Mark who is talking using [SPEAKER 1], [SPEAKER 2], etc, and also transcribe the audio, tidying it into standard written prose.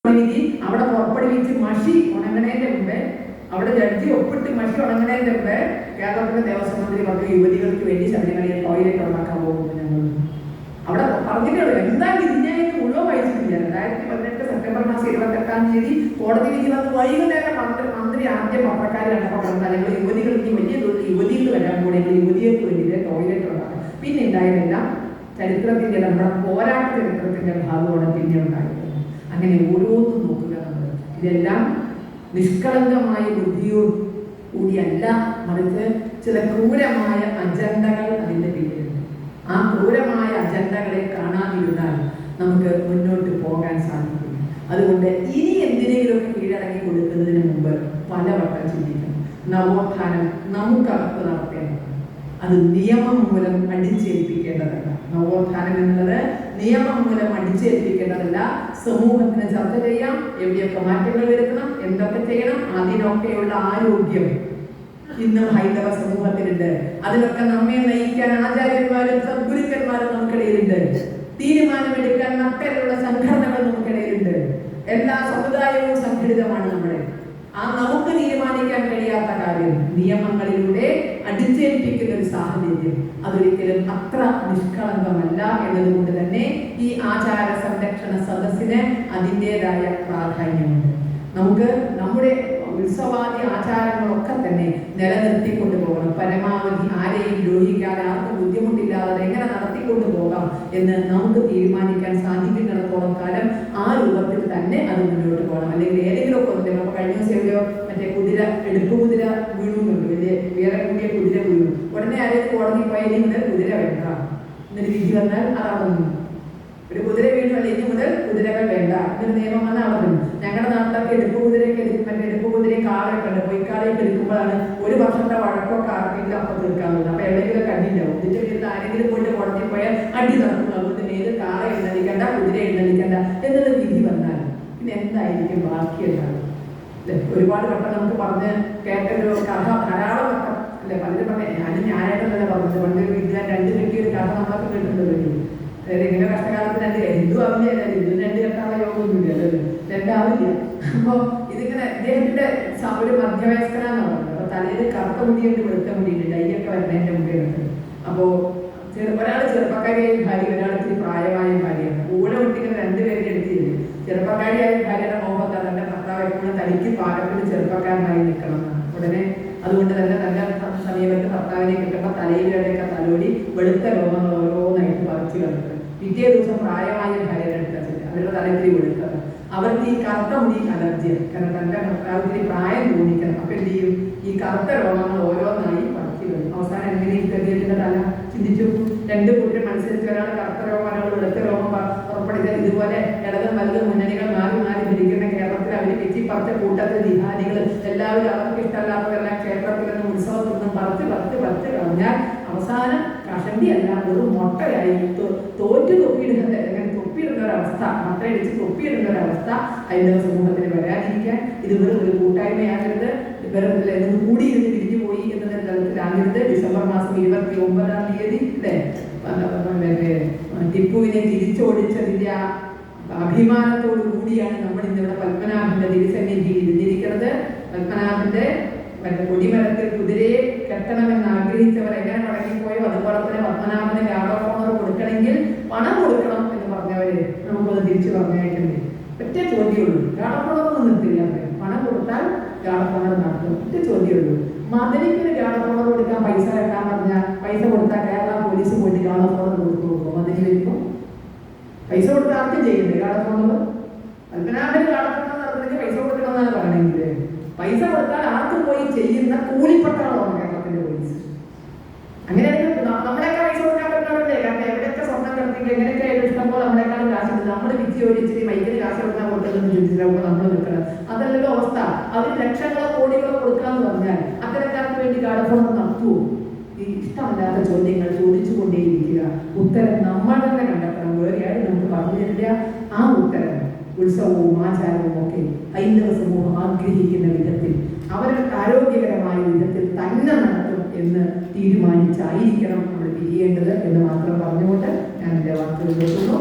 [SPEAKER 1] വിധി അവിടെ പുറപ്പെടുവിച്ച് മഷി ഉണങ്ങണേന്റെ മുമ്പേ, അവിടെ ജഡ്ജി ഒപ്പിട്ട് മഷി ഉണങ്ങണേന്റെ മുമ്പേ കേരളത്തിലെ ദേവസ്വം മന്ത്രി പറഞ്ഞു യുവതികൾക്ക് വേണ്ടി ശബരിമലയിൽ ടോയ്ലറ്റ് ഉണ്ടാക്കാൻ പോകുന്നു ഞങ്ങൾ. അവിടെ പറഞ്ഞിട്ടുള്ളൂ. എന്താ വിധിഞ്ഞായിട്ട് മുഴുവൻ വായിച്ചിട്ടില്ല. 2018 സെപ്റ്റംബർ മാസം 28 കോടതി വിധി വന്ന് വൈകുന്നേരം മന്ത്രി ആദ്യം പത്രക്കാർ കണ്ടപ്പോൾ പറഞ്ഞാൽ ഞങ്ങൾ യുവതികൾക്ക് വലിയ തോതിൽ യുവതികൾ വരാൻ കൂടെ ഞങ്ങൾ യുവതികൾക്ക് വേണ്ടിയിട്ട് ടോയ്ലറ്റ് ഉണ്ടാക്കാം. പിന്നെ ഉണ്ടായിരുന്നില്ല. ചരിത്രത്തിന്റെ നമ്മുടെ പോരാട്ട ചരിത്രത്തിന്റെ ഭാഗമാണ് പിന്നെ ഉണ്ടായിരുന്നത്. അങ്ങനെ ഓരോന്നും നോക്കുക നമ്മൾ. ഇതെല്ലാം നിഷ്കളങ്കമായ ബുദ്ധിയോട് കൂടിയല്ല, മറിച്ച് ചില ക്രൂരമായ അജണ്ടകൾ അതിൻ്റെ പിന്നിലുണ്ട്. ആ ക്രൂരമായ അജണ്ടകളെ കാണാതിരുന്നാൽ നമുക്ക് മുന്നോട്ട് പോകാൻ സാധിക്കും. അതുകൊണ്ട് ഇനി എന്തിനെങ്കിലുമൊക്കെ കീഴടങ്ങി കൊടുക്കുന്നതിന് മുമ്പ് പലവട്ടം ചിന്തിക്കണം. നവോത്ഥാനം നമുക്കകത്ത് നടത്തേണ്ടതാണ്. അത് നിയമം മൂലം അടിച്ചേൽപ്പിക്കേണ്ടതല്ല. നവോത്ഥാനം എന്നത് നിയമം മൂലം അടിച്ചേൽപ്പിക്കേണ്ടതല്ല. സമൂഹത്തിന് ചർച്ച ചെയ്യാം, എവിടെയൊക്കെ മാറ്റങ്ങൾ വരുത്തണം, എന്തൊക്കെ ചെയ്യണം, അതിനൊക്കെയുള്ള ആരോഗ്യം ഇന്നും ഹൈന്ദവ സമൂഹത്തിലുണ്ട്. അതിനൊക്കെ നമ്മെ നയിക്കാൻ ആചാര്യന്മാരും സദ്ഗുരുക്കന്മാരും നമുക്കിടയിലുണ്ട്. തീരുമാനമെടുക്കാൻ നട്ടലുള്ള സംഘടനകൾ നമുക്കിടയിലുണ്ട്. എല്ലാ സമുദായവും സംഘടിതമാണ് നമ്മുടെ. ആ നമുക്ക് തീരുമാനിക്കാൻ കഴിയാത്ത കാര്യം നിയമങ്ങളിലൂടെ അടിച്ചേൽപ്പിക്കുന്ന ഒരു സാഹചര്യം അതൊരിക്കലും അത്ര നിഷ്കളങ്കമല്ല എന്നതുകൊണ്ട് തന്നെ ഈ ആചാര സംരക്ഷണ സദസ്സിന് അതിൻ്റെതായ പ്രാധാന്യമുണ്ട്. നമുക്ക് നമ്മുടെ ഉത്സവാദി ആചാരങ്ങളൊക്കെ തന്നെ നിലനിർത്തിക്കൊണ്ടു പോകണം. പരമാവധി ആരെയും ദ്രോഹിക്കാതെ ആർക്കും ബുദ്ധിമുട്ടില്ലാതെ എങ്ങനെ നടത്തിക്കൊണ്ടു പോകാം എന്ന് നമുക്ക് തീരുമാനിക്കാൻ സാധിക്കുന്നിടത്തോളം കാലം ആ രൂപത്തിൽ തന്നെ അത് മുന്നോട്ട് പോകണം. അല്ലെങ്കിൽ ഏതെങ്കിലുമൊക്കെ ഒന്നില്ല. നമുക്ക് കഴിഞ്ഞ ദിവസം എവിടെയോ മറ്റേ എടുപ്പ് കുതിര വീണുന്നുണ്ട്, വലിയ വേറെ കൂടിയ കുതിര വീണു. ഉടനെ ആരെയും കോടതി പോയാൽ ഇനി മുതൽ കുതിര വേണ്ട എന്നൊരു വിധി വന്നാൽ അതാവുന്നു. ഒരു കുതിര വീണു അല്ല, ഇനി മുതൽ കുതിരകൾ വേണ്ട എന്നൊരു നിയമം വന്നാൽ അവിടെ നിന്നു. ഞങ്ങളുടെ നാട്ടിലൊക്കെ എടുപ്പ് കുതിരയൊക്കെ മറ്റേ എടുപ്പ് കുതിരയെ കാളയൊക്കെ ഉണ്ട്. പൊയ്ക്കാളയൊക്കെ എടുക്കുമ്പോഴാണ് ഒരു വർഷത്തെ വഴക്കൊക്കെ ആർക്കെങ്കിലും അപ്പം തീർക്കാവുന്നത്. അപ്പൊ എവിടെയെങ്കിലും കണ്ടിണ്ടാവും. ഇതിന്റെ പേരിൽ ആരെങ്കിലും പോയിട്ട് കോടതി പോയാൽ അടി നടക്കുന്നു. അതുകൊണ്ട് ഏത് കാള എഴുന്നള്ളിക്കണ്ട, കുതിര എഴുന്നള്ളിക്കണ്ട എന്നുള്ള വിധി വന്നാൽ പിന്നെ എന്തായിരിക്കും ബാക്കിയുണ്ടാവും? ഒരുപാട് വട്ടം നമുക്ക് പറഞ്ഞ് കേട്ടൊരു കഥ ധാരാളം വട്ടം അല്ലെ പലരും പറഞ്ഞ ഞാനായിട്ടല്ല പറഞ്ഞത്. പണ്ടൊരു വിദ്യ 2 കെട്ടിയൊരു കഥ നമ്മളൊക്കെ കേട്ടിട്ടുണ്ടല്ലോ. അതായത് ഇങ്ങനെ കഷ്ടകാലത്ത് 2 ഹിന്ദു ആവില്ല, ഹിന്ദു 2 കെട്ടാനുള്ള യോഗമൊന്നുമില്ല, അല്ലേ 2 ആവില്ല. അപ്പൊ ഇതിങ്ങനെ ഇദ്ദേഹത്തിന്റെ ഒരു മധ്യവയസ്കനാന്ന് പറഞ്ഞത്. അപ്പൊ തലയിൽ കറുത്ത മുടിയുണ്ട്, വെളുത്ത മുടിയുണ്ട്, ഡൈയൊക്കെ വരുന്നതിന്റെ മുടിയുണ്ട്. അപ്പോ ഒരാൾ ചെറുപ്പക്കാരിയായ ഭാര്യ, ഒരാൾ ഇത്തിരി പ്രായമായ ഭാര്യയാണ്. കൂടെ വിട്ടിങ്ങനെ 2 പേരുടെ എടുത്തിരുന്നു. ചെറുപ്പക്കാരിയായ ഭാര്യയുടെ മോഹം തന്റെ ഭർത്താവ് എപ്പോഴും തനിക്ക് പാകത്തിന് ചെറുപ്പക്കാരനായി നിൽക്കണം എന്നാണ്. ഉടനെ അതുകൊണ്ട് തന്നെ നല്ല സമീപത്ത് ഭർത്താവിനെ കിട്ടുമ്പോൾ തലയിലൂടെയൊക്കെ തലോടി വെളുത്ത രോഗങ്ങൾ ഓരോന്നായിട്ട് പറിച്ചു കളഞ്ഞിട്ട് പിറ്റേ ദിവസം പ്രായമായ ഭാര്യയുടെ അടുത്ത് അവരുടെ തലത്തിരി വെളുത്തത്. അവർക്ക് ഈ കറുത്ത മുടി അലർജിയാണ്. കാരണം തന്റെ ഭർത്താവിന് പ്രായം തോന്നിക്കണം. അപ്പൊ എന്ത് ചെയ്യും? ഈ കറുത്ത രോഗങ്ങൾ ഓരോന്നായി പറിച്ചു കളയും. അവസാനം എങ്ങനെ ഇദ്ദേഹത്തിന്റെ തല ചിന്തിച്ചു? 2 കൂട്ടരും മത്സരിച്ച് ഒരാൾ കറുത്ത രോഗം, ഒരാൾ വെളുത്ത രോഗം പുറപ്പെടുത്താൻ. ഇതുപോലെ ഇടതും വലതും മുന്നണികൾ മാറി മാറി ഭരിക്കുന്ന കേരളത്തിൽ അവർ വെച്ചിപ്പറിച്ച കൂട്ടത്തിൽ ജിഹാദികൾ എല്ലാവരും അവർക്ക് ഇഷ്ടമല്ലാത്തതെല്ലാം ക്ഷേത്രത്തിൽ നിന്നും ഉത്സവത്തിൽ നിന്നും പറിച്ച് കളഞ്ഞാൽ അവസാനം കഷണ്ടി അല്ല ഒരു മുട്ടയായി തോറ്റു തൊപ്പിയിടുന്നത്. അങ്ങനെ തൊപ്പിയിടുന്ന ഒരവസ്ഥ, മുട്ടയടിച്ച് തൊപ്പിയിടുന്ന ഒരവസ്ഥ ഹൈന്ദവ സമൂഹത്തിന് വരാതിരിക്കാൻ ഇത് വെറും ഒരു കൂട്ടായ്മയാകരുത്. വെറും കൂടിയിരുന്ന് പിരിഞ്ഞു പോയി എന്നൊരു തലത്തിലാകരുത്. ഡിസംബർ മാസം 29-ാം തീയതി അല്ലേ ടിപ്പുവിനെ തിരിച്ചോടിച്ചതിന്റെ ആ അഭിമാനത്തോടു കൂടിയാണ് നമ്മൾ ഇന്നിവിടെ പത്മനാഭന്റെ തിരുസന്നിധിയിൽ ഇരുന്നിരിക്കുന്നത്. പത്മനാഭന്റെ കൊടിമരത്തിൽ കുതിരയെ കെട്ടണമെന്ന് ആഗ്രഹിച്ചവർ എങ്ങനെ മടങ്ങിപ്പോയോ അതുപോലെ തന്നെ പത്മനാഭന് ഗാർഡ് ഓഫ് ഓണർ കൊടുക്കണമെങ്കിൽ പണം കൊടുക്കണം എന്ന് പറഞ്ഞവര് നമുക്കൊന്ന് തിരിച്ചു പറഞ്ഞേക്കണ്ടേ? ഒറ്റ ചോദ്യമുള്ളൂ. ഗാർഡ് ഓഫ് ഓണർ ഒന്നും നിർത്തില്ല. പണം കൊടുത്താൽ ഗാർഡ് ഓഫ് ഓണർ നടത്തും. ഒറ്റ ചോദ്യമുള്ളൂ. മദനിക്കൊരു ഗാർഡ് ഓഫ് ഓണർ കൊടുക്കാൻ പൈസ കെട്ടാൻ പറഞ്ഞാൽ പൈസ കൊടുത്താൽ കേരള പോലീസ് പോയിട്ട് ഗാർഡ് ഓഫ് ഓണർ കൊടുത്തു കൊടുക്കും. മദനി വരുമ്പോൾ പൈസ കൊടുത്താൽ ആർക്കും ചെയ്യണ്ടേ ഗാർഡ് ഓഫ് ഓണർ? പത്മനാഭന് ഗാർഡ് ഓഫ് ഓണർ നടത്തുന്നെങ്കിൽ പൈസ കൊടുക്കണമെന്നാണ് പറയണമെങ്കിൽ പൈസ കൊടുത്താൽ ആർക്ക് പോയി ചെയ്യുന്ന കൂലിപ്പട്ടാളമാണ് കേരളത്തിന്റെ പോലീസ്. അങ്ങനെയാണെങ്കിൽ നമ്മളെയൊക്കെ പൈസ കൊടുക്കാൻ പറ്റുന്നവരല്ലേ? കാരണം എവിടെയൊക്കെ സ്വർണ്ണം കിടത്തിയിട്ട് എങ്ങനെയൊക്കെ ആയാലും ഇഷ്ടംപോലെ നമ്മളെക്കാളും കാശ് ഉണ്ട്. നമ്മൾ വിജി ഓടിച്ചിട്ട് മൈക്കിന് കാശ് കൊടുക്കാൻ കൊടുക്കുന്നതെന്ന് ചോദിച്ചിട്ടാകുമ്പോൾ നമ്മൾ നിൽക്കണം. അതല്ലല്ലോ അവസ്ഥ. അവർ ലക്ഷങ്ങളോ കോടികളോ കൊടുക്കാന്ന് പറഞ്ഞാൽ അത്തരക്കാർക്ക് വേണ്ടി ഗാർഡ് ഓഫ് ഓണർ നടത്തുമോ? ഈ ഇഷ്ടമല്ലാത്ത ചോദ്യങ്ങൾ ചോദിച്ചുകൊണ്ടേയിരിക്കുക. ഉത്തരം നമ്മൾ തന്നെ കണ്ടെത്തണം. വേറെ ആരും നമുക്ക് പറഞ്ഞു തരില്ല. ആ ഉത്തരം ഉത്സവവും ആചാരവും ഒക്കെ ഹൈന്ദവ സമൂഹം ആഗ്രഹിക്കുന്ന വിധത്തിൽ അവർക്ക് ആരോഗ്യകരമായ വിധത്തിൽ തന്നെ നടത്തും എന്ന് തീരുമാനിച്ചായിരിക്കണം നമ്മൾ പിരിയേണ്ടത് എന്ന് മാത്രം പറഞ്ഞുകൊണ്ട് ഞാൻ എൻ്റെ വാക്കുകൾ നിർത്തുന്നു.